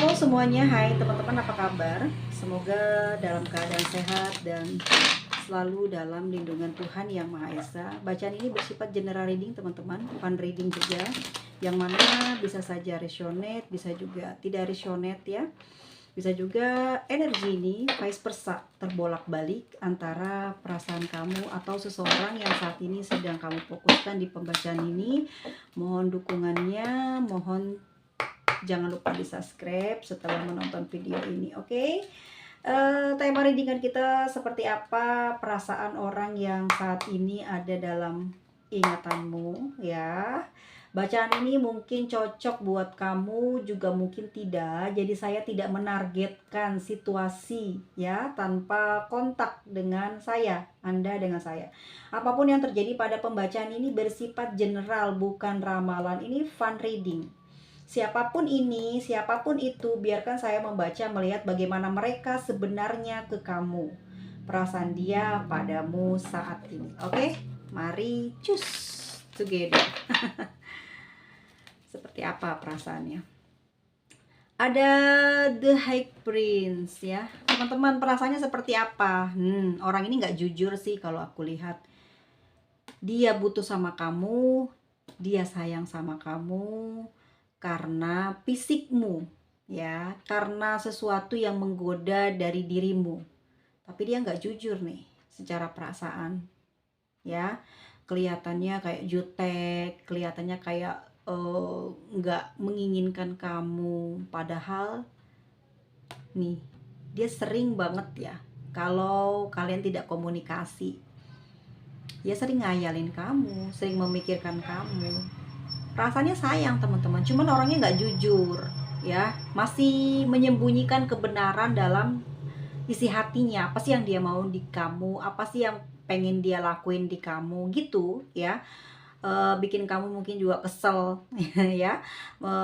Halo semuanya, hai teman-teman, apa kabar? Semoga dalam keadaan sehat dan selalu dalam lindungan Tuhan Yang Maha Esa. Bacaan ini bersifat general reading teman-teman, fun reading juga, yang mana bisa saja resonate, bisa juga tidak resonate ya. Bisa juga energi ini vice versa, terbolak-balik antara perasaan kamu atau seseorang yang saat ini sedang kamu fokuskan di pembacaan ini. Mohon dukungannya, mohon jangan lupa di subscribe setelah menonton video ini, oke? Tema readingan kita seperti apa perasaan orang yang saat ini ada dalam ingatanmu ya. Bacaan ini mungkin cocok buat kamu, juga mungkin tidak. Jadi saya tidak menargetkan situasi ya, tanpa kontak dengan saya, Anda dengan saya. Apapun yang terjadi pada pembacaan ini bersifat general, bukan ramalan. Ini fun reading. Siapapun ini, siapapun itu, biarkan saya membaca, melihat bagaimana mereka sebenarnya ke kamu. Perasaan dia padamu saat ini. Oke? Mari choose together. Seperti apa perasaannya? Ada The High Prince ya. Teman-teman, perasaannya seperti apa? Orang ini nggak jujur sih kalau aku lihat. Dia butuh sama kamu, dia sayang sama kamu, karena fisikmu ya, karena sesuatu yang menggoda dari dirimu. Tapi dia nggak jujur nih secara perasaan ya. Kelihatannya kayak jutek, kelihatannya kayak nggak menginginkan kamu. Padahal nih, dia sering banget ya, kalau kalian tidak komunikasi, dia sering ngayalin kamu, sering memikirkan kamu. Rasanya sayang teman-teman, cuman orangnya nggak jujur ya, masih menyembunyikan kebenaran dalam isi hatinya. Apa sih yang dia mau di kamu, apa sih yang pengen dia lakuin di kamu gitu ya. Bikin kamu mungkin juga kesel ya.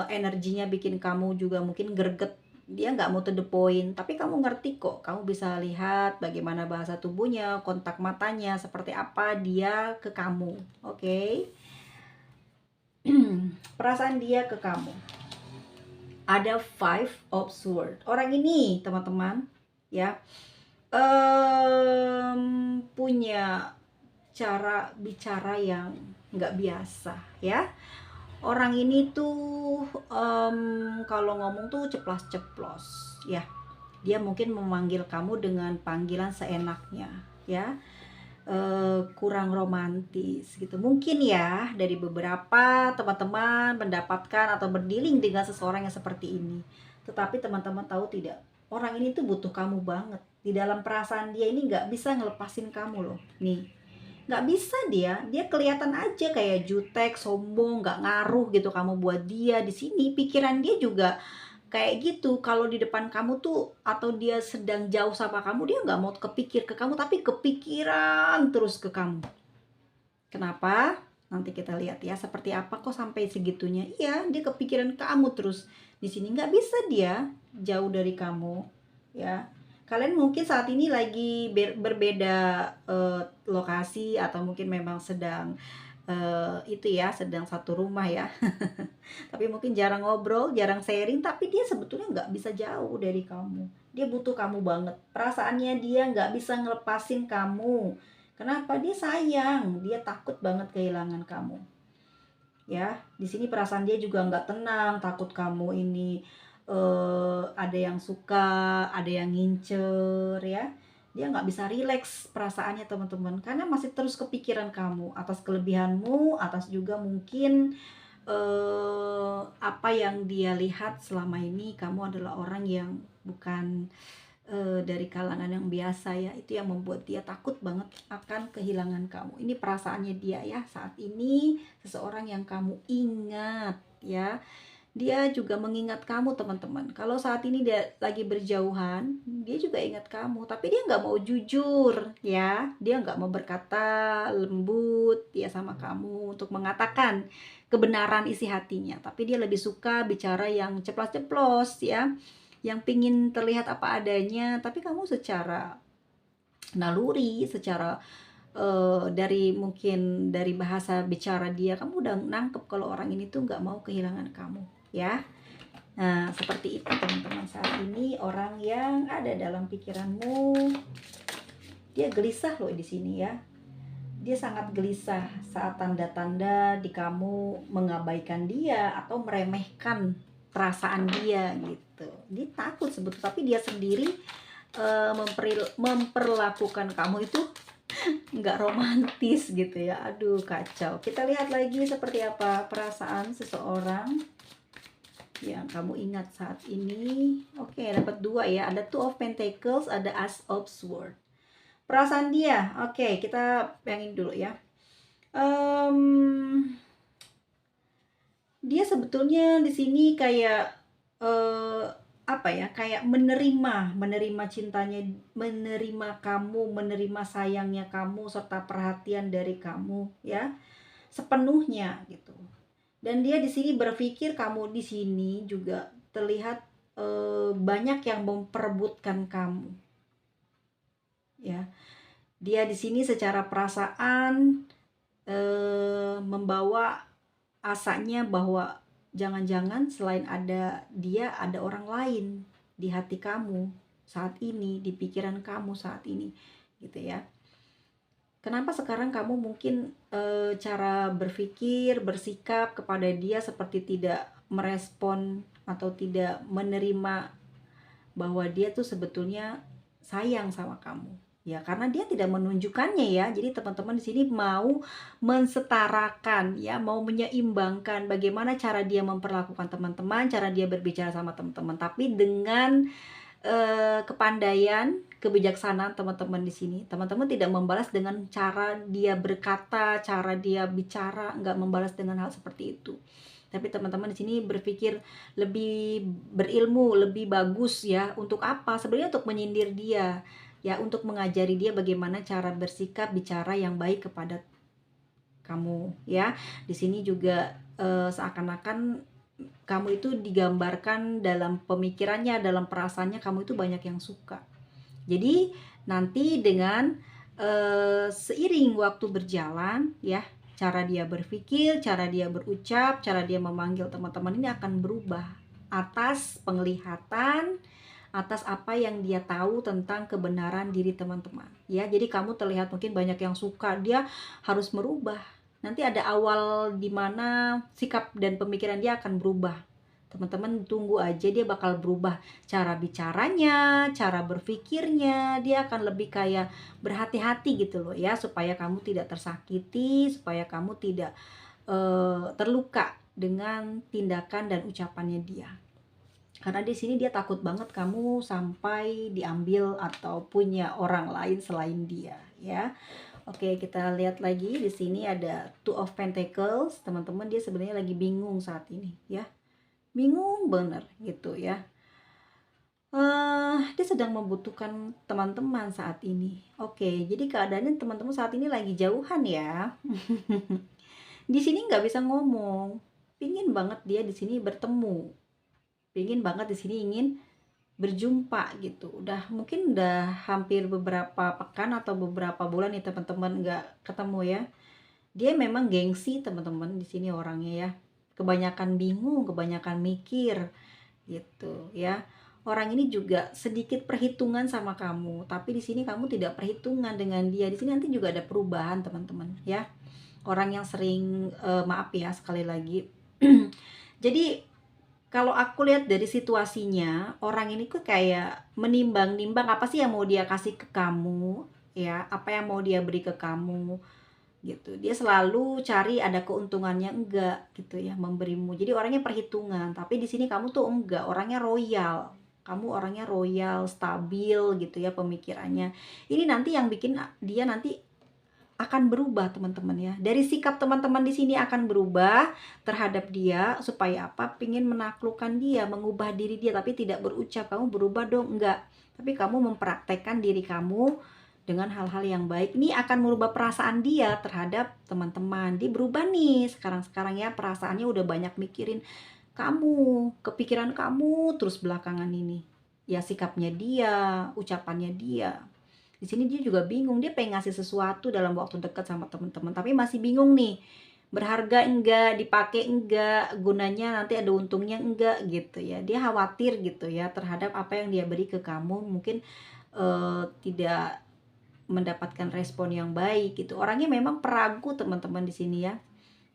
Energinya bikin kamu juga mungkin greget. Dia nggak mau to the point, tapi kamu ngerti kok. Kamu bisa lihat bagaimana bahasa tubuhnya, kontak matanya, seperti apa dia ke kamu. Oke. Perasaan dia ke kamu. Ada Five of Swords. Orang ini teman-teman ya, punya cara bicara yang nggak biasa ya. Orang ini tuh kalau ngomong tuh ceplas-ceplos ya. Dia mungkin memanggil kamu dengan panggilan seenaknya ya. Kurang romantis gitu mungkin ya. Dari beberapa teman-teman mendapatkan atau berdealing dengan seseorang yang seperti ini. Tetapi teman-teman tahu tidak, orang ini tuh butuh kamu banget. Di dalam perasaan dia ini nggak bisa ngelepasin kamu loh. Nih, nggak bisa. Dia kelihatan aja kayak jutek, sombong, nggak ngaruh gitu kamu buat dia. Di sini pikiran dia juga kayak gitu. Kalau di depan kamu tuh, atau dia sedang jauh sama kamu, dia nggak mau kepikir ke kamu, tapi kepikiran terus ke kamu. Kenapa? Nanti kita lihat ya, seperti apa kok sampai segitunya. Iya, dia kepikiran kamu terus. Di sini nggak bisa dia jauh dari kamu ya. Kalian mungkin saat ini lagi berbeda lokasi, atau mungkin memang sedang itu ya, sedang satu rumah ya. Tapi mungkin jarang ngobrol, jarang sharing, tapi dia sebetulnya nggak bisa jauh dari kamu. Dia butuh kamu banget. Perasaannya dia nggak bisa ngelepasin kamu. Kenapa? Dia sayang, dia takut banget kehilangan kamu. Ya, di sini perasaan dia juga nggak tenang, takut kamu ini ada yang suka, ada yang ngincer ya. Dia nggak bisa rileks perasaannya teman-teman, karena masih terus kepikiran kamu, atas kelebihanmu, atas juga mungkin apa yang dia lihat selama ini kamu adalah orang yang bukan dari kalangan yang biasa ya. Itu yang membuat dia takut banget akan kehilangan kamu. Ini perasaannya dia ya saat ini. Seseorang yang kamu ingat ya. Dia juga mengingat kamu teman-teman. Kalau saat ini dia lagi berjauhan, dia juga ingat kamu, tapi dia nggak mau jujur ya. Dia nggak mau berkata lembut ya sama kamu untuk mengatakan kebenaran isi hatinya, tapi dia lebih suka bicara yang ceplos-ceplos ya, yang pingin terlihat apa adanya. Tapi kamu secara naluri, secara dari mungkin dari bahasa bicara dia, kamu udah nangkep kalau orang ini tuh nggak mau kehilangan kamu ya. Nah, seperti itu teman-teman. Saat ini orang yang ada dalam pikiranmu, dia gelisah loh di sini ya. Dia sangat gelisah saat tanda-tanda di kamu mengabaikan dia atau meremehkan perasaan dia gitu. Dia takut sebetulnya, tapi dia sendiri memperlakukan kamu itu nggak romantis gitu ya. Aduh, kacau. Kita lihat lagi seperti apa perasaan seseorang yang kamu ingat saat ini. Oke, dapat 2 ya. Ada Two of Pentacles, ada Ace of Swords. Perasaan dia. Oke, kita bayangin dulu ya. Dia sebetulnya di sini kayak apa ya? Kayak menerima cintanya, menerima kamu, menerima sayangnya kamu serta perhatian dari kamu ya. Sepenuhnya gitu. Dan dia di sini berpikir kamu di sini juga terlihat banyak yang memperebutkan kamu. Ya. Dia di sini secara perasaan membawa asanya bahwa jangan-jangan selain ada dia, ada orang lain di hati kamu saat ini, di pikiran kamu saat ini gitu ya. Kenapa sekarang kamu mungkin cara berpikir, bersikap kepada dia seperti tidak merespon atau tidak menerima bahwa dia tuh sebetulnya sayang sama kamu. Ya, karena dia tidak menunjukkannya ya. Jadi teman-teman di sini mau mensetarakan ya, mau menyeimbangkan bagaimana cara dia memperlakukan teman-teman, cara dia berbicara sama teman-teman, tapi dengan kepandaian, kebijaksanaan teman-teman di sini. Teman-teman tidak membalas dengan cara dia berkata, cara dia bicara, nggak membalas dengan hal seperti itu. Tapi teman-teman di sini berpikir lebih berilmu, lebih bagus ya. Untuk apa? Sebenarnya untuk menyindir dia, ya, untuk mengajari dia bagaimana cara bersikap, bicara yang baik kepada kamu, ya. Di sini juga seakan-akan kamu itu digambarkan dalam pemikirannya, dalam perasaannya kamu itu banyak yang suka. Jadi nanti dengan seiring waktu berjalan ya, cara dia berpikir, cara dia berucap, cara dia memanggil teman-teman ini akan berubah atas penglihatan, atas apa yang dia tahu tentang kebenaran diri teman-teman ya. Jadi kamu terlihat mungkin banyak yang suka, dia harus merubah. Nanti ada awal dimana sikap dan pemikiran dia akan berubah. Teman-teman tunggu aja, dia bakal berubah cara bicaranya, cara berpikirnya. Dia akan lebih kayak berhati-hati gitu loh ya, supaya kamu tidak tersakiti, supaya kamu tidak terluka dengan tindakan dan ucapannya dia. Karena di sini dia takut banget kamu sampai diambil atau punya orang lain selain dia ya. Oke, kita lihat lagi di sini ada Two of Pentacles. Teman-teman dia sebenarnya lagi bingung saat ini ya. Bingung bener gitu ya. Dia sedang membutuhkan teman-teman saat ini. Oke, jadi keadaannya teman-teman saat ini lagi jauhan ya. Di sini nggak bisa ngomong. Pingin banget dia di sini bertemu. Pingin banget di sini ingin berjumpa gitu. Mungkin udah hampir beberapa pekan atau beberapa bulan nih teman-teman nggak ketemu ya. Dia memang gengsi teman-teman di sini orangnya ya. Kebanyakan bingung, kebanyakan mikir gitu ya. Orang ini juga sedikit perhitungan sama kamu, tapi di sini kamu tidak perhitungan dengan dia. Di sini nanti juga ada perubahan teman-teman ya. Orang yang sering maaf ya sekali lagi. Jadi kalau aku lihat dari situasinya, orang ini tuh kayak menimbang-nimbang apa sih yang mau dia kasih ke kamu, ya, apa yang mau dia beri ke kamu, gitu. Dia selalu cari ada keuntungannya enggak, gitu ya, memberimu. Jadi orangnya perhitungan, tapi di sini kamu tuh enggak, orangnya royal. Kamu orangnya royal, stabil gitu ya pemikirannya. Ini nanti yang bikin dia nanti akan berubah teman-teman ya. Dari sikap teman-teman di sini akan berubah terhadap dia supaya apa? Pingin menaklukkan dia, mengubah diri dia, tapi tidak berucap kamu berubah dong, enggak. Tapi kamu mempraktekkan diri kamu dengan hal-hal yang baik. Ini akan merubah perasaan dia terhadap teman-teman. Dia berubah nih sekarang-sekarang ya, perasaannya udah banyak mikirin kamu, kepikiran kamu terus belakangan ini. Ya sikapnya dia, ucapannya dia. Di sini dia juga bingung, dia pengen ngasih sesuatu dalam waktu dekat sama teman-teman, tapi masih bingung nih. berharga enggak, dipakai enggak, gunanya nanti ada untungnya enggak gitu ya. Dia khawatir gitu ya terhadap apa yang dia beri ke kamu, mungkin tidak mendapatkan respon yang baik gitu. Orangnya memang peragu teman-teman di sini ya.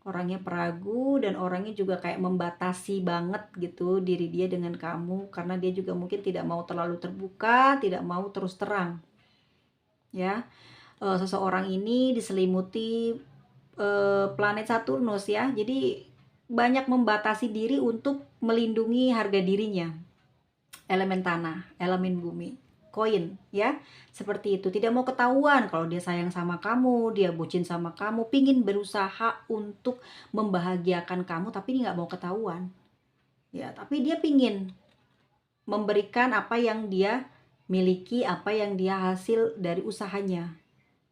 Orangnya peragu dan orangnya juga kayak membatasi banget gitu diri dia dengan kamu, karena dia juga mungkin tidak mau terlalu terbuka, tidak mau terus terang ya. Seseorang ini diselimuti planet Saturnus ya, jadi banyak membatasi diri untuk melindungi harga dirinya. Elemen tanah, elemen bumi, koin ya, seperti itu. Tidak mau ketahuan kalau dia sayang sama kamu, dia bucin sama kamu, pingin berusaha untuk membahagiakan kamu, tapi dia nggak mau ketahuan ya. Tapi dia pingin memberikan apa yang dia miliki, apa yang dia hasil dari usahanya.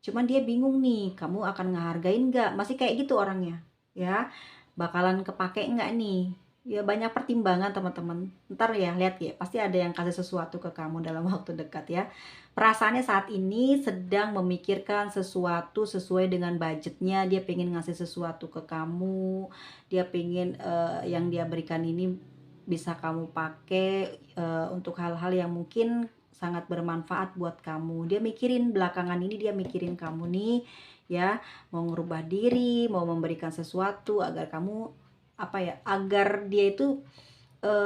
Cuman dia bingung nih, kamu akan ngehargain nggak? Masih kayak gitu orangnya ya. Bakalan kepake nggak nih? Ya banyak pertimbangan teman-teman. Ntar ya lihat ya, pasti ada yang kasih sesuatu ke kamu dalam waktu dekat ya. Perasaannya saat ini sedang memikirkan sesuatu sesuai dengan budgetnya. Dia pengen ngasih sesuatu ke kamu. Dia pengen yang dia berikan ini bisa kamu pakai untuk hal-hal yang mungkin sangat bermanfaat buat kamu. Dia mikirin belakangan ini, dia mikirin kamu nih ya, mau ngerubah diri, mau memberikan sesuatu agar kamu apa ya, agar dia itu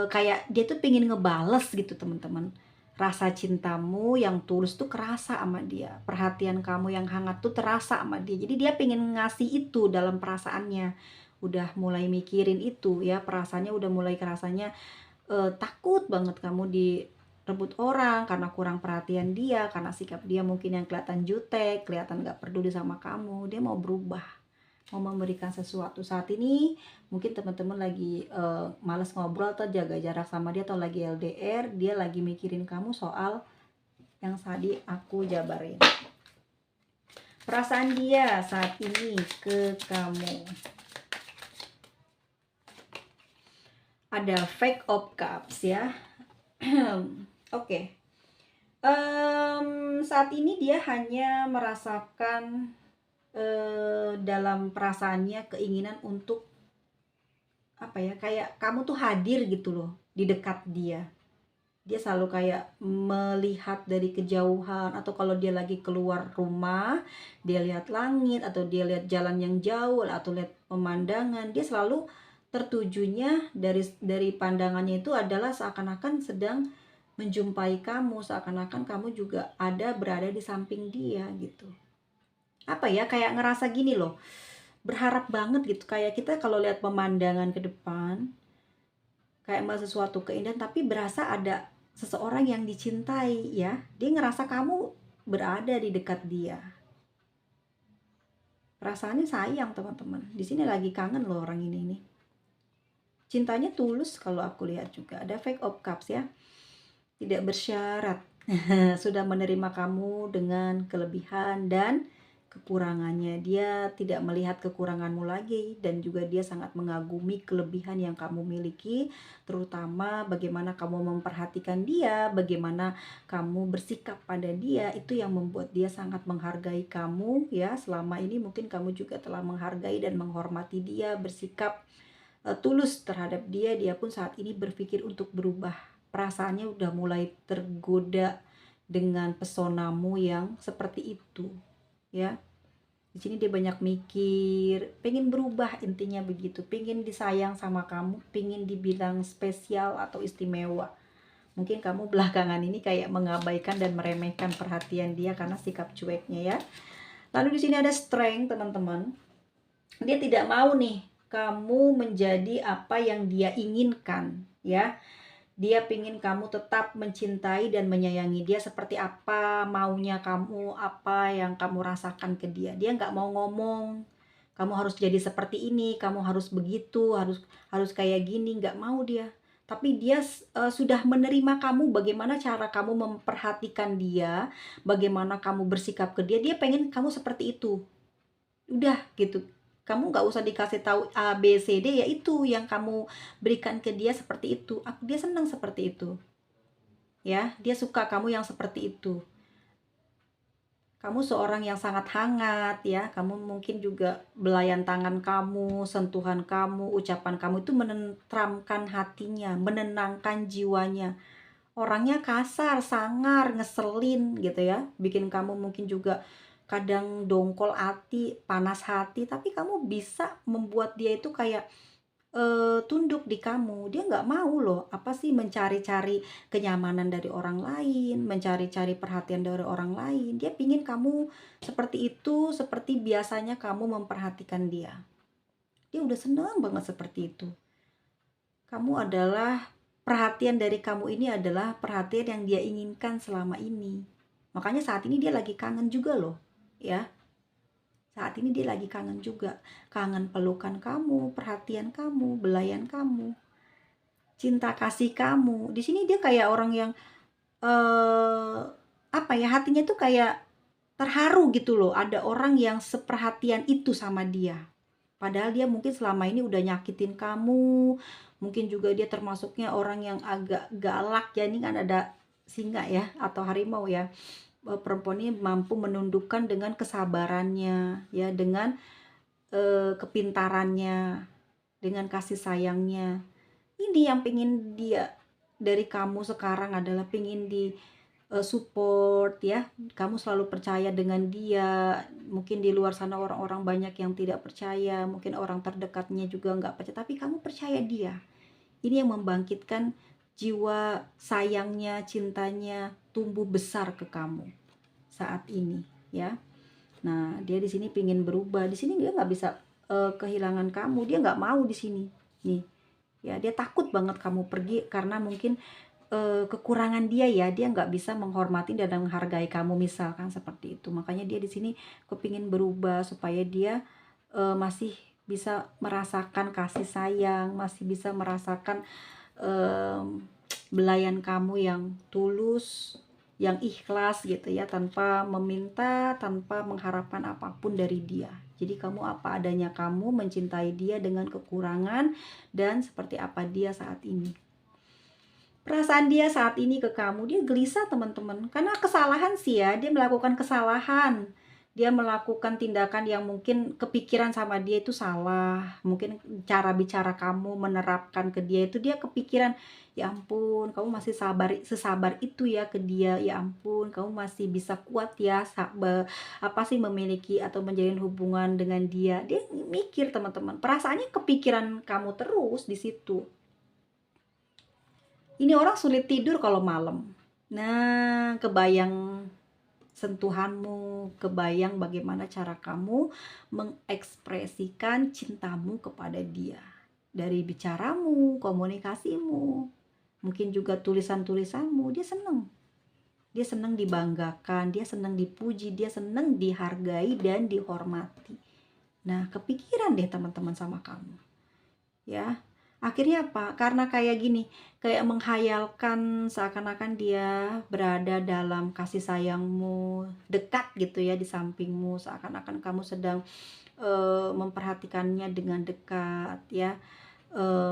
kayak dia tuh pengen ngebales gitu teman-teman. Rasa cintamu yang tulus tuh kerasa sama dia, perhatian kamu yang hangat tuh terasa sama dia. Jadi dia pengen ngasih itu dalam perasaannya. Udah mulai mikirin itu ya, perasaannya udah mulai kerasanya takut banget kamu direbut orang karena kurang perhatian dia, karena sikap dia mungkin yang kelihatan jutek, kelihatan gak peduli sama kamu. Dia mau berubah, mau memberikan sesuatu. Saat ini mungkin teman-teman lagi males ngobrol atau jaga jarak sama dia, atau lagi LDR, dia lagi mikirin kamu soal yang tadi aku jabarin. Perasaan dia saat ini ke kamu. Ada Five of Cups ya. Oke. Saat ini dia hanya merasakan dalam perasaannya keinginan untuk apa ya, kayak kamu tuh hadir gitu loh di dekat dia. Dia selalu kayak melihat dari kejauhan, atau kalau dia lagi keluar rumah, dia lihat langit, atau dia lihat jalan yang jauh, atau lihat pemandangan, dia selalu tertujunya dari pandangannya itu adalah seakan-akan sedang menjumpai kamu, seakan-akan kamu juga berada di samping dia gitu. Apa ya, kayak ngerasa gini loh, berharap banget gitu, kayak kita kalau lihat pemandangan ke depan kayak melihat sesuatu keindahan, tapi berasa ada seseorang yang dicintai ya. Dia ngerasa kamu berada di dekat dia. Perasaannya sayang teman-teman. Di sini lagi kangen loh orang ini nih. Cintanya tulus kalau aku lihat juga. Ada Five of Cups ya. Tidak bersyarat. Sudah menerima kamu dengan kelebihan dan kekurangannya. Dia tidak melihat kekuranganmu lagi, dan juga dia sangat mengagumi kelebihan yang kamu miliki, terutama bagaimana kamu memperhatikan dia, bagaimana kamu bersikap pada dia. Itu yang membuat dia sangat menghargai kamu ya. Selama ini mungkin kamu juga telah menghargai dan menghormati dia, bersikap tulus terhadap dia. Dia pun saat ini berpikir untuk berubah. Perasaannya udah mulai tergoda dengan pesonamu yang seperti itu ya. Di sini dia banyak mikir, pengen berubah, intinya begitu, pengen disayang sama kamu, pengen dibilang spesial atau istimewa. Mungkin kamu belakangan ini kayak mengabaikan dan meremehkan perhatian dia karena sikap cueknya ya. Lalu di sini ada strength teman-teman. Dia tidak mau nih kamu menjadi apa yang dia inginkan ya. Dia pingin kamu tetap mencintai dan menyayangi dia seperti apa maunya kamu, apa yang kamu rasakan ke dia. Dia nggak mau ngomong, kamu harus jadi seperti ini, kamu harus begitu, harus kayak gini, nggak mau dia. Tapi dia sudah menerima kamu, bagaimana cara kamu memperhatikan dia, bagaimana kamu bersikap ke dia. Dia pengen kamu seperti itu. Udah gitu. Kamu nggak usah dikasih tahu A, B, C, D, ya itu yang kamu berikan ke dia seperti itu. Dia senang seperti itu. Ya, dia suka kamu yang seperti itu. Kamu seorang yang sangat hangat ya, kamu mungkin juga belayan tangan kamu, sentuhan kamu, ucapan kamu itu menenteramkan hatinya, menenangkan jiwanya. Orangnya kasar, sangar, ngeselin gitu ya, bikin kamu mungkin juga kadang dongkol hati, panas hati, tapi kamu bisa membuat dia itu kayak tunduk di kamu. Dia nggak mau loh, apa sih, mencari-cari kenyamanan dari orang lain, mencari-cari perhatian dari orang lain. Dia pingin kamu seperti itu, seperti biasanya kamu memperhatikan dia. Dia udah senang banget seperti itu. Kamu adalah perhatian dari kamu ini adalah perhatian yang dia inginkan selama ini. Makanya saat ini dia lagi kangen juga loh, ya. Saat ini dia lagi kangen juga. Kangen pelukan kamu, perhatian kamu, belayan kamu, cinta kasih kamu. Di sini dia kayak orang yang eh apa ya, hatinya tuh kayak terharu gitu loh. Ada orang yang seperhatian itu sama dia. Padahal dia mungkin selama ini udah nyakitin kamu. Mungkin juga dia termasuknya orang yang agak galak ya. Ini kan ada singa ya atau harimau ya. Perempuan ini mampu menundukkan dengan kesabarannya ya, dengan kepintarannya, dengan kasih sayangnya. Ini yang pingin dia dari kamu sekarang adalah pingin di support ya. Kamu selalu percaya dengan dia. Mungkin di luar sana orang-orang banyak yang tidak percaya, mungkin orang terdekatnya juga nggak percaya, tapi kamu percaya dia. Ini yang membangkitkan jiwa sayangnya, cintanya tumbuh besar ke kamu saat ini ya. Nah, dia di sini pingin berubah. Di sini dia nggak bisa kehilangan kamu. Dia nggak mau di sini. Nih, ya dia takut banget kamu pergi karena mungkin kekurangan dia ya. Dia nggak bisa menghormati dan menghargai kamu misalkan seperti itu. Makanya dia di sini kepingin berubah supaya dia masih bisa merasakan kasih sayang, masih bisa merasakan belayan kamu yang tulus, yang ikhlas gitu ya, tanpa meminta, tanpa mengharapkan apapun dari dia. Jadi kamu apa adanya, kamu mencintai dia dengan kekurangan dan seperti apa dia saat ini. Perasaan dia saat ini ke kamu, dia gelisah teman-teman, karena kesalahan sih ya, dia melakukan kesalahan. Dia melakukan tindakan yang mungkin kepikiran sama dia itu salah. Mungkin cara bicara kamu menerapkan ke dia itu dia kepikiran, ya ampun, kamu masih sesabar itu ya ke dia. Ya ampun, kamu masih bisa kuat ya apa sih memiliki atau menjalin hubungan dengan dia. Dia mikir teman-teman, perasaannya kepikiran kamu terus di situ. Ini orang sulit tidur kalau malam. Nah, kebayang sentuhanmu, kebayang bagaimana cara kamu mengekspresikan cintamu kepada dia. Dari bicaramu, komunikasimu, mungkin juga tulisan-tulisanmu, dia seneng. Dia seneng dibanggakan, dia seneng dipuji, dia seneng dihargai dan dihormati. Nah, kepikiran deh teman-teman sama kamu. Ya, akhirnya apa? Karena kayak gini, kayak menghayalkan seakan-akan dia berada dalam kasih sayangmu, dekat gitu ya di sampingmu, seakan-akan kamu sedang memperhatikannya dengan dekat ya.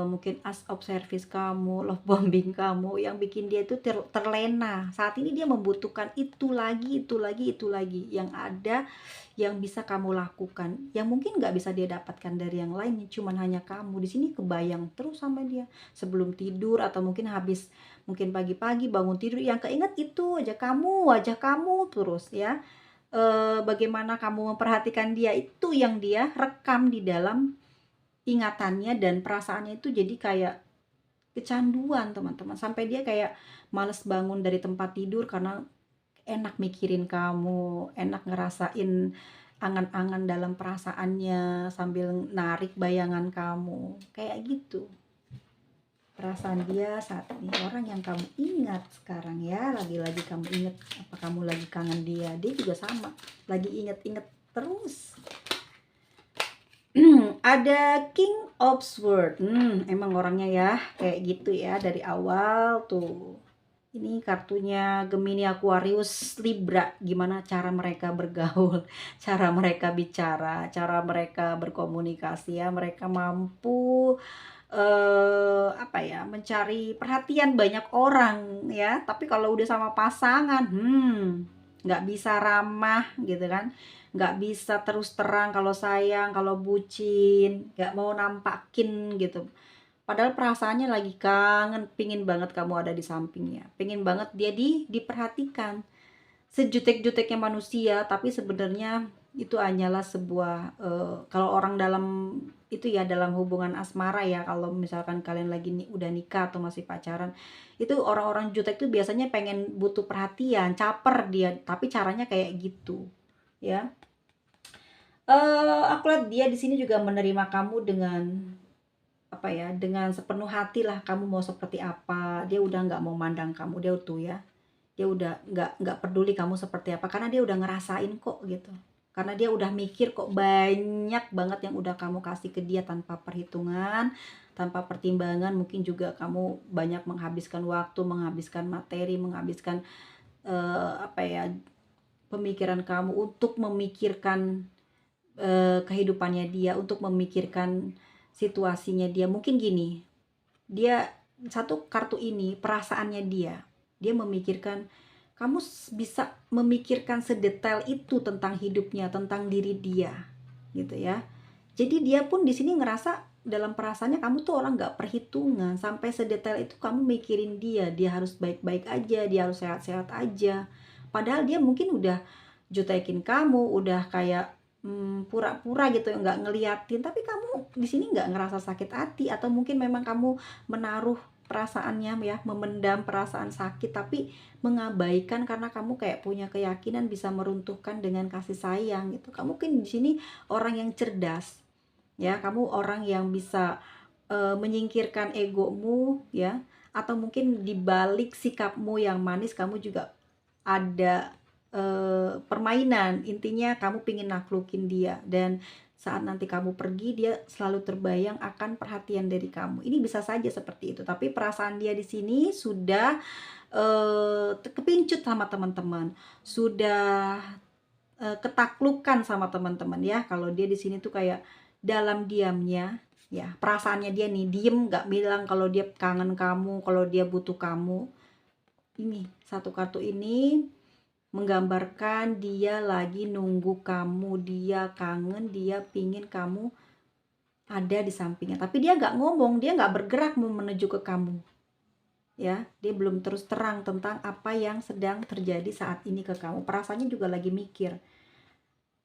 Mungkin as of service kamu, love bombing kamu yang bikin dia itu terlena. Saat ini dia membutuhkan itu lagi, itu lagi, itu lagi yang ada, yang bisa kamu lakukan, yang mungkin nggak bisa dia dapatkan dari yang lain, cuman hanya kamu. Di sini kebayang terus sama dia sebelum tidur, atau mungkin habis, mungkin pagi-pagi bangun tidur, yang keinget itu aja kamu, wajah kamu terus ya. Bagaimana kamu memperhatikan dia, itu yang dia rekam di dalam ingatannya dan perasaannya itu, jadi kayak kecanduan teman-teman, sampai dia kayak males bangun dari tempat tidur karena enak mikirin kamu, enak ngerasain angan-angan dalam perasaannya sambil narik bayangan kamu, kayak gitu perasaan dia saat ini. Orang yang kamu ingat sekarang ya, lagi-lagi kamu ingat, apa kamu lagi kangen dia, dia juga sama, lagi inget-inget terus. Ada King of Swords. Emang orangnya ya kayak gitu ya dari awal tuh. Ini kartunya Gemini, Aquarius, Libra. Gimana cara mereka bergaul, cara mereka bicara, cara mereka berkomunikasi ya. Mereka mampu apa ya, mencari perhatian banyak orang ya. Tapi kalau udah sama pasangan, nggak bisa ramah gitu kan, nggak bisa terus terang kalau sayang, kalau bucin, nggak mau nampakin gitu. Padahal perasaannya lagi kangen, pingin banget kamu ada di sampingnya, pingin banget dia diperhatikan. Sejutek-juteknya manusia, tapi sebenarnya itu hanyalah sebuah kalau orang dalam itu ya, dalam hubungan asmara ya, kalau misalkan kalian lagi udah nikah atau masih pacaran, itu orang-orang jutek tuh biasanya pengen butuh perhatian, caper dia, tapi caranya kayak gitu ya. Aku lihat dia di sini juga menerima kamu dengan apa ya, dengan sepenuh hati lah. Kamu mau seperti apa, dia udah nggak mau mandang kamu, dia tuh ya, dia udah nggak peduli kamu seperti apa, karena dia udah ngerasain kok gitu. Karena dia udah mikir kok, banyak banget yang udah kamu kasih ke dia tanpa perhitungan, tanpa pertimbangan. Mungkin juga kamu banyak menghabiskan waktu, menghabiskan materi, menghabiskan apa ya, pemikiran kamu untuk memikirkan kehidupannya dia, untuk memikirkan situasinya dia. Mungkin gini, dia satu kartu ini perasaannya dia memikirkan kamu, bisa memikirkan sedetail itu tentang hidupnya, tentang diri dia gitu ya. Jadi dia pun di sini ngerasa dalam perasaannya kamu tuh orang nggak perhitungan, sampai sedetail itu kamu mikirin dia harus baik-baik aja, dia harus sehat-sehat aja. Padahal dia mungkin udah jutekin kamu, udah kayak pura-pura gitu, nggak ngeliatin, tapi kamu di sini nggak ngerasa sakit hati, atau mungkin memang kamu menaruh perasaannya ya, memendam perasaan sakit, tapi mengabaikan karena kamu kayak punya keyakinan bisa meruntuhkan dengan kasih sayang gitu. Kamu mungkin di sini orang yang cerdas ya, kamu orang yang bisa menyingkirkan egomu ya, atau mungkin dibalik sikapmu yang manis kamu juga ada permainan. Intinya kamu pingin naklukin dia, dan saat nanti kamu pergi dia selalu terbayang akan perhatian dari kamu. Ini bisa saja seperti itu, tapi perasaan dia di sini sudah kepincut sama teman-teman, sudah ketaklukan sama teman-teman ya. Kalau dia di sini tuh kayak dalam diamnya ya, perasaannya dia nih diem, nggak bilang kalau dia kangen kamu, kalau dia butuh kamu. Ini satu kartu ini menggambarkan dia lagi nunggu kamu, dia kangen, dia pingin kamu ada di sampingnya, tapi dia nggak ngomong, dia nggak bergerak mau menuju ke kamu ya. Dia belum terus terang tentang apa yang sedang terjadi saat ini ke kamu. Perasaannya juga lagi mikir,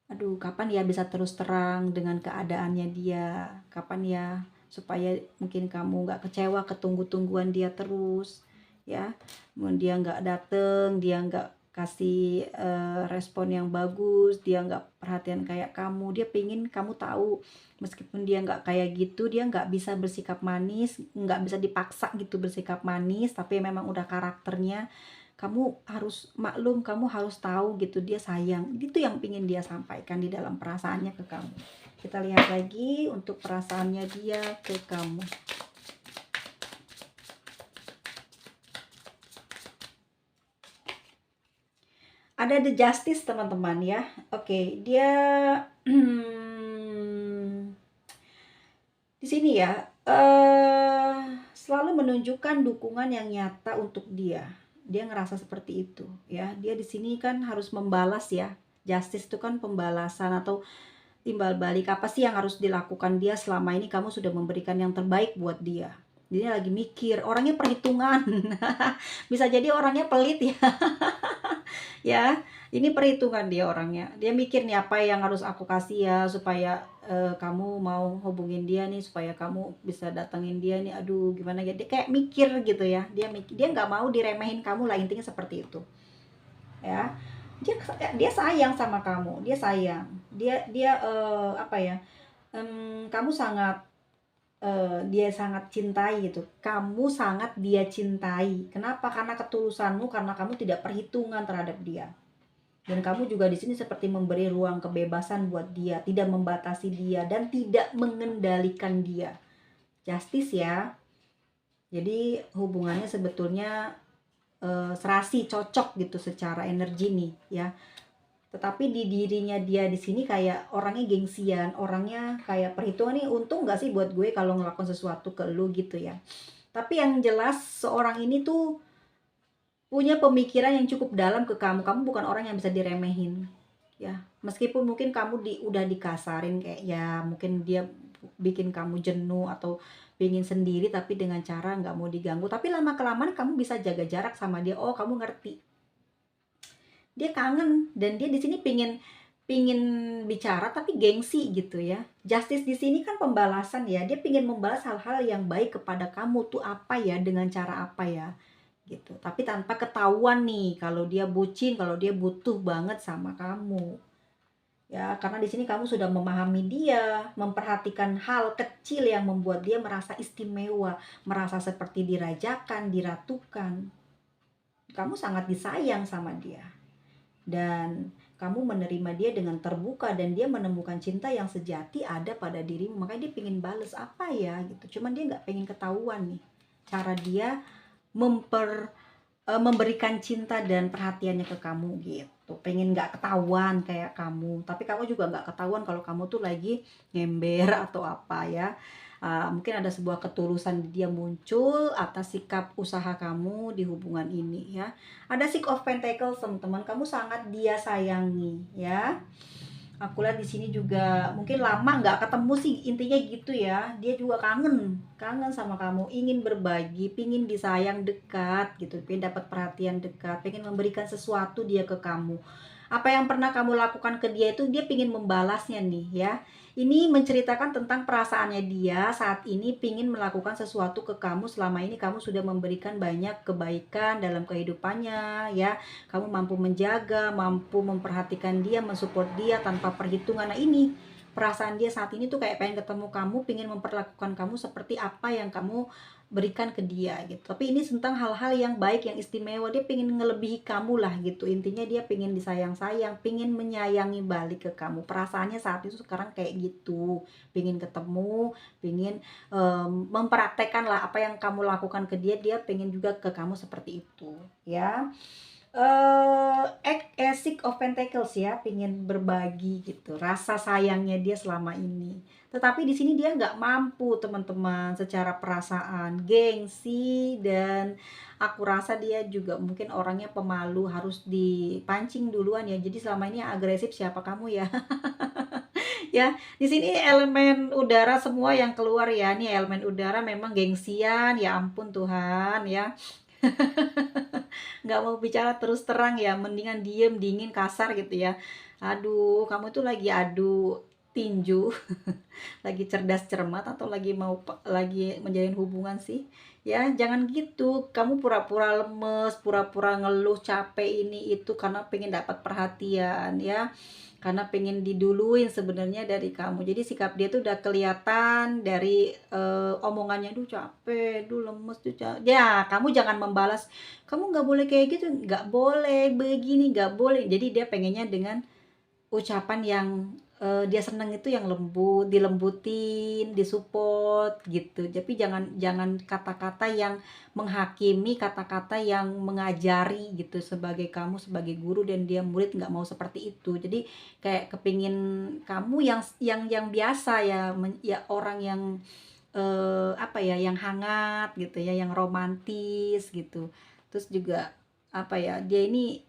aduh kapan ya bisa terus terang dengan keadaannya dia, kapan ya supaya mungkin kamu nggak kecewa ketunggu-tungguan dia terus ya. Dia nggak dateng, dia nggak kasih respon yang bagus, dia nggak perhatian kayak kamu. Dia pengen kamu tahu, meskipun dia nggak kayak gitu, dia nggak bisa bersikap manis, nggak bisa dipaksa gitu bersikap manis, tapi memang udah karakternya. Kamu harus maklum, kamu harus tahu gitu, dia sayang. Itu yang pingin dia sampaikan di dalam perasaannya ke kamu. Kita lihat lagi untuk perasaannya dia ke kamu. Ada The Justice teman-teman ya. Oke, dia di sini ya selalu menunjukkan dukungan yang nyata untuk dia. Dia ngerasa seperti itu ya. Dia di sini kan harus membalas ya. Justice itu kan pembalasan atau timbal balik, apa sih yang harus dilakukan dia selama ini, kamu sudah memberikan yang terbaik buat dia. Dia lagi mikir, orangnya perhitungan. Bisa jadi orangnya pelit ya. Ya, ini perhitungan dia orangnya. Dia mikir nih, apa yang harus aku kasih ya supaya kamu mau hubungin dia nih, supaya kamu bisa datengin dia nih. Aduh, gimana ya? Dia kayak mikir gitu ya. Dia nggak mau diremehin kamu lah, intinya seperti itu. Ya. Dia sayang sama kamu. Dia sayang. Dia apa ya? Kamu sangat dia sangat cintai gitu. Kamu sangat dia cintai. Kenapa? Karena ketulusanmu, karena kamu tidak perhitungan terhadap dia. Dan kamu juga di sini seperti memberi ruang kebebasan buat dia, tidak membatasi dia dan tidak mengendalikan dia. Justice ya. Jadi hubungannya sebetulnya serasi, cocok gitu secara energi nih ya. Tetapi di dirinya dia di sini kayak orangnya gengsian, orangnya kayak perhitungan nih, untung gak sih buat gue kalau ngelakuin sesuatu ke lu gitu ya. Tapi yang jelas seorang ini tuh punya pemikiran yang cukup dalam ke kamu. Kamu bukan orang yang bisa diremehin, ya. Meskipun mungkin kamu udah dikasarin kayak ya mungkin dia bikin kamu jenuh atau pengen sendiri tapi dengan cara nggak mau diganggu. Tapi lama kelamaan kamu bisa jaga jarak sama dia. Oh, kamu ngerti. Dia kangen dan dia di sini pingin pingin bicara tapi gengsi gitu ya. Justice di sini kan pembalasan ya. Dia pingin membalas hal-hal yang baik kepada kamu tuh apa ya, dengan cara apa ya gitu. Tapi tanpa ketahuan nih kalau dia bucin, kalau dia butuh banget sama kamu. Ya, karena di sini kamu sudah memahami dia, memperhatikan hal kecil yang membuat dia merasa istimewa, merasa seperti dirajakan, diratukan. Kamu sangat disayang sama dia. Dan kamu menerima dia dengan terbuka dan dia menemukan cinta yang sejati ada pada dirimu. Makanya dia pengen bales apa ya gitu. Cuman dia nggak pengen ketahuan nih cara dia memberikan cinta dan perhatiannya ke kamu gitu. Pengen nggak ketahuan kayak kamu, tapi kamu juga nggak ketahuan kalau kamu tuh lagi ngember atau apa ya. Mungkin ada sebuah ketulusan dia muncul atas sikap usaha kamu di hubungan ini ya. Ada Six of Pentacles teman-teman, kamu sangat dia sayangi ya. Aku lihat di sini juga mungkin lama nggak ketemu sih, intinya gitu ya. Dia juga kangen sama kamu, ingin berbagi, pingin disayang dekat gitu, pengen dapat perhatian dekat, pengen memberikan sesuatu dia ke kamu. Apa yang pernah kamu lakukan ke dia itu dia pingin membalasnya nih ya. Ini menceritakan tentang perasaannya dia saat ini pingin melakukan sesuatu ke kamu. Selama ini kamu sudah memberikan banyak kebaikan dalam kehidupannya ya. Kamu mampu menjaga, mampu memperhatikan dia, mensupport dia tanpa perhitungan. Nah ini perasaan dia saat ini tuh kayak pengen ketemu kamu, pengen memperlakukan kamu seperti apa yang kamu berikan ke dia gitu. Tapi ini tentang hal-hal yang baik, yang istimewa. Dia pengen ngelebihi kamu lah gitu. Intinya dia pengen disayang-sayang, pengen menyayangi balik ke kamu. Perasaannya saat itu sekarang kayak gitu. Pengen ketemu, pengen mempraktekkan lah apa yang kamu lakukan ke dia. Dia pengen juga ke kamu seperti itu ya. Six of Pentacles ya, pengen berbagi gitu rasa sayangnya dia selama ini. Tetapi di sini dia nggak mampu teman-teman secara perasaan, gengsi, dan aku rasa dia juga mungkin orangnya pemalu, harus dipancing duluan ya. Jadi selama ini yang agresif siapa kamu ya? Ya, di sini elemen udara semua yang keluar ya. Nih elemen udara memang gengsian, ya ampun Tuhan ya. Nggak mau bicara terus terang ya, mendingan diem, dingin, kasar gitu ya. Aduh, kamu tuh lagi adu tinju, lagi cerdas cermat atau lagi menjalin hubungan sih? Ya, jangan gitu. Kamu pura-pura lemes, pura-pura ngeluh capek ini itu karena pengen dapat perhatian ya. Karena pengen diduluin sebenarnya dari kamu. Jadi sikap dia tuh udah kelihatan dari omongannya, duh capek, duh lemes, duh capek. Ya, kamu jangan membalas, kamu nggak boleh kayak gitu, nggak boleh begini, nggak boleh. Jadi dia pengennya dengan ucapan yang dia seneng itu yang lembut, dilembutin, disupport gitu. Tapi jangan jangan kata-kata yang menghakimi, kata-kata yang mengajari gitu. Sebagai kamu sebagai guru dan dia murid nggak mau seperti itu. Jadi kayak kepingin kamu yang biasa ya, ya orang yang apa ya, yang hangat gitu ya, yang romantis gitu. Terus juga apa ya, dia ini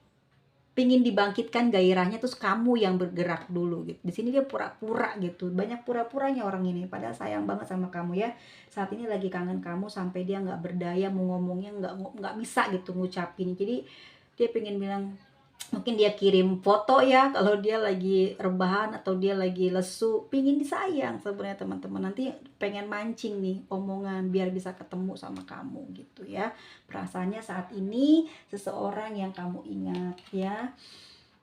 pingin dibangkitkan gairahnya, terus kamu yang bergerak dulu gitu. Di sini dia pura-pura gitu, banyak pura-puranya orang ini, padahal sayang banget sama kamu ya. Saat ini lagi kangen kamu sampai dia nggak berdaya mau ngomongnya, nggak bisa gitu ngucapin. Jadi dia pengen bilang, mungkin dia kirim foto ya kalau dia lagi rebahan atau dia lagi lesu, pingin disayang sebenarnya teman-teman. Nanti pengen mancing nih omongan biar bisa ketemu sama kamu gitu ya. Perasaannya saat ini seseorang yang kamu ingat ya.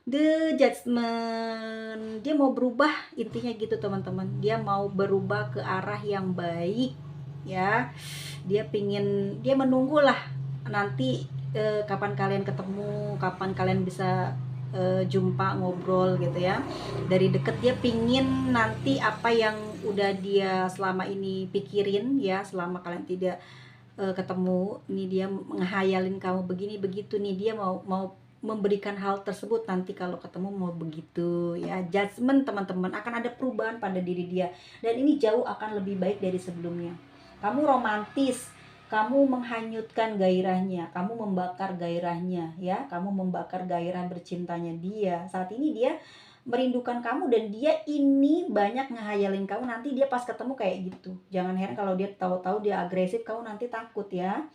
The Judgment, dia mau berubah, intinya gitu teman-teman. Dia mau berubah ke arah yang baik ya. Dia menunggulah nanti kapan kalian ketemu, kapan kalian bisa jumpa ngobrol gitu ya. Dari deket dia pingin nanti apa yang udah dia selama ini pikirin ya, selama kalian tidak ketemu, nih dia menghayalin kamu begini begitu nih, dia mau mau memberikan hal tersebut nanti kalau ketemu mau begitu ya. Judgment teman-teman, akan ada perubahan pada diri dia dan ini jauh akan lebih baik dari sebelumnya. Kamu romantis, kamu menghanyutkan gairahnya, kamu membakar gairahnya ya, kamu membakar gairah bercintanya dia. Saat ini dia merindukan kamu dan dia ini banyak ngehayalin kamu, nanti dia pas ketemu kayak gitu. Jangan heran kalau dia tahu-tahu dia agresif, kamu nanti takut ya.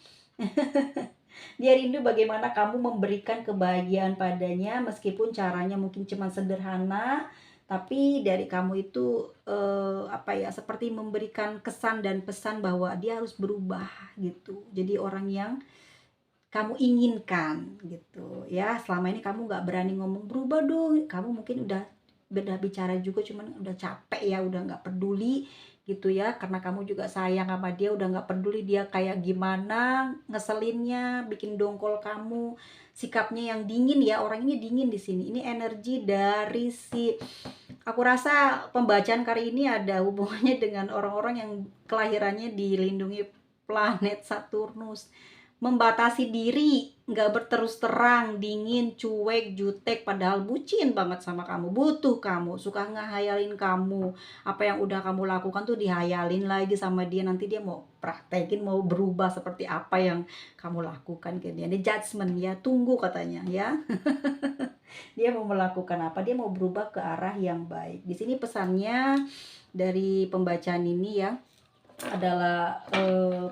Dia rindu bagaimana kamu memberikan kebahagiaan padanya meskipun caranya mungkin cuma sederhana, tapi dari kamu itu apa ya, seperti memberikan kesan dan pesan bahwa dia harus berubah gitu. Jadi orang yang kamu inginkan gitu ya. Selama ini kamu nggak berani ngomong berubah dong, kamu mungkin udah bicara juga cuman udah capek ya, udah nggak peduli gitu ya, karena kamu juga sayang sama dia, udah nggak peduli dia kayak gimana ngeselinnya, bikin dongkol kamu, sikapnya yang dingin ya. Orang ini dingin di sini, ini energi dari si, aku rasa pembacaan kali ini ada hubungannya dengan orang-orang yang kelahirannya dilindungi planet Saturnus. Membatasi diri, nggak berterus terang, dingin, cuek, jutek, padahal bucin banget sama kamu, butuh kamu, suka ngehayalin kamu. Apa yang udah kamu lakukan tuh dihayalin lagi sama dia, nanti dia mau praktekin, mau berubah seperti apa yang kamu lakukan ke dia. Ini judgment ya, tunggu katanya ya. Dia mau melakukan apa? Dia mau berubah ke arah yang baik. Di sini pesannya dari pembacaan ini ya adalah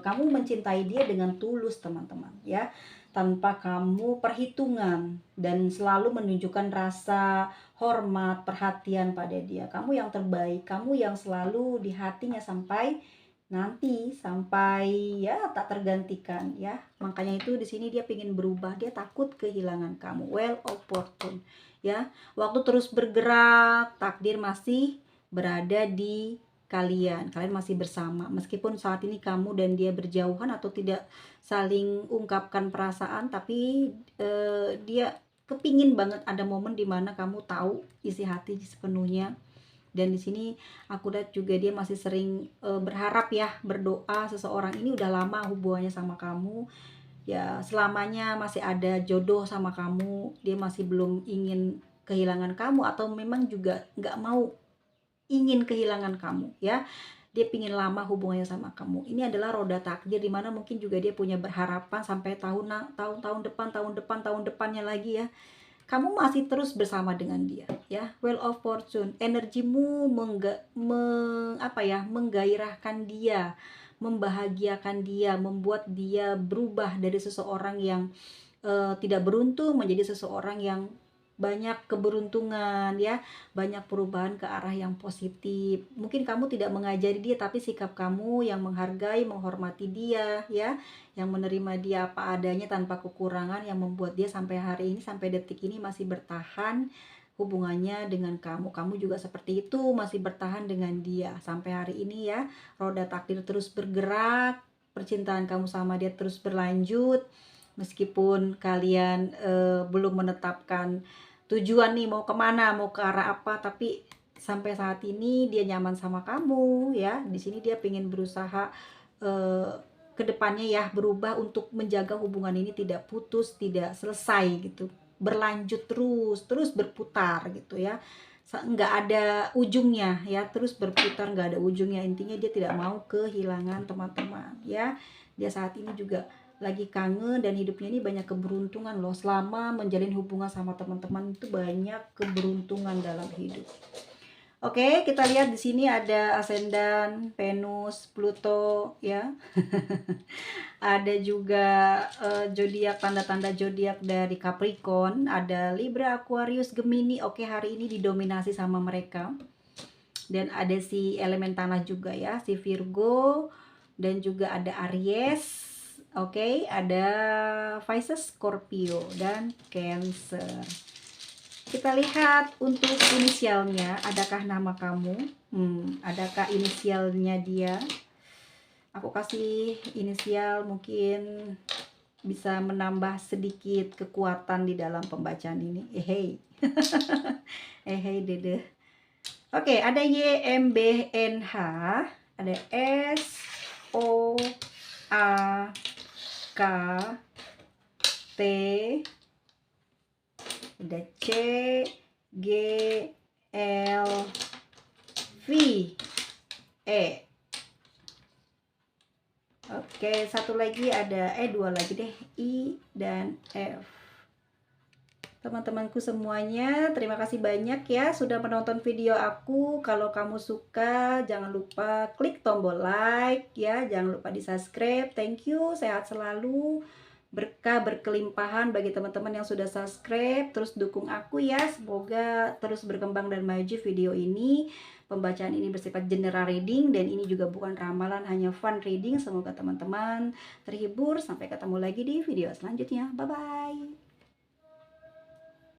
kamu mencintai dia dengan tulus teman-teman ya, tanpa kamu perhitungan, dan selalu menunjukkan rasa hormat, perhatian pada dia. Kamu yang terbaik, kamu yang selalu di hatinya sampai nanti, sampai ya tak tergantikan ya. Makanya itu di sini dia ingin berubah, dia takut kehilangan kamu. Well of fortune ya, waktu terus bergerak, takdir masih berada di kalian masih bersama meskipun saat ini kamu dan dia berjauhan atau tidak saling ungkapkan perasaan, tapi dia kepingin banget ada momen dimana kamu tahu isi hati sepenuhnya. Dan di sini aku lihat juga dia masih sering berharap ya, berdoa seseorang ini udah lama hubungannya sama kamu ya, selamanya masih ada jodoh sama kamu, dia masih belum ingin kehilangan kamu, atau memang juga nggak mau ingin kehilangan kamu ya, dia pingin lama hubungannya sama kamu. Ini adalah roda takdir, dimana mungkin juga dia punya berharapan sampai tahun depan, tahun depannya lagi ya, kamu masih terus bersama dengan dia ya. Well of fortune, energimu menggairahkan dia, membahagiakan dia, membuat dia berubah dari seseorang yang tidak beruntung menjadi seseorang yang banyak keberuntungan ya, banyak perubahan ke arah yang positif. Mungkin kamu tidak mengajari dia, tapi sikap kamu yang menghargai, menghormati dia ya, yang menerima dia apa adanya tanpa kekurangan, yang membuat dia sampai hari ini, sampai detik ini masih bertahan hubungannya dengan kamu. Kamu juga seperti itu, masih bertahan dengan dia sampai hari ini ya. Roda takdir terus bergerak, percintaan kamu sama dia terus berlanjut meskipun kalian belum menetapkan tujuan nih, mau kemana, mau ke arah apa, tapi sampai saat ini dia nyaman sama kamu ya. Di sini dia pengen berusaha ke depannya ya, berubah untuk menjaga hubungan ini tidak putus, tidak selesai gitu, berlanjut terus berputar gitu ya, nggak ada ujungnya ya, terus berputar nggak ada ujungnya. Intinya dia tidak mau kehilangan teman-teman ya. Dia saat ini juga lagi kangen, dan hidupnya ini banyak keberuntungan loh. Selama menjalin hubungan sama teman-teman itu banyak keberuntungan dalam hidup. Oke, kita lihat di sini ada ascendant Venus, Pluto ya. Ada juga zodiak, tanda-tanda zodiak dari Capricorn, ada Libra, Aquarius, Gemini. Oke, hari ini didominasi sama mereka. Dan ada si elemen tanah juga ya, si Virgo, dan juga ada Aries. Oke, ada Pisces, Scorpio, dan Cancer. Kita lihat untuk inisialnya, adakah nama kamu? Adakah inisialnya dia? Aku kasih inisial, mungkin bisa menambah sedikit kekuatan di dalam pembacaan ini. Hey. Hey dede. Oke, ada YMBNH, ada SOAK T, ada C G L V E. Oke, satu lagi ada, dua lagi deh, I dan F. Teman-temanku semuanya, terima kasih banyak ya sudah menonton video aku. Kalau kamu suka, jangan lupa klik tombol like ya, jangan lupa di subscribe. Thank you, sehat selalu, berkah berkelimpahan bagi teman-teman yang sudah subscribe. Terus dukung aku ya, semoga terus berkembang dan maju video ini. Pembacaan ini bersifat general reading dan ini juga bukan ramalan, hanya fun reading. Semoga teman-teman terhibur. Sampai ketemu lagi di video selanjutnya. Bye bye.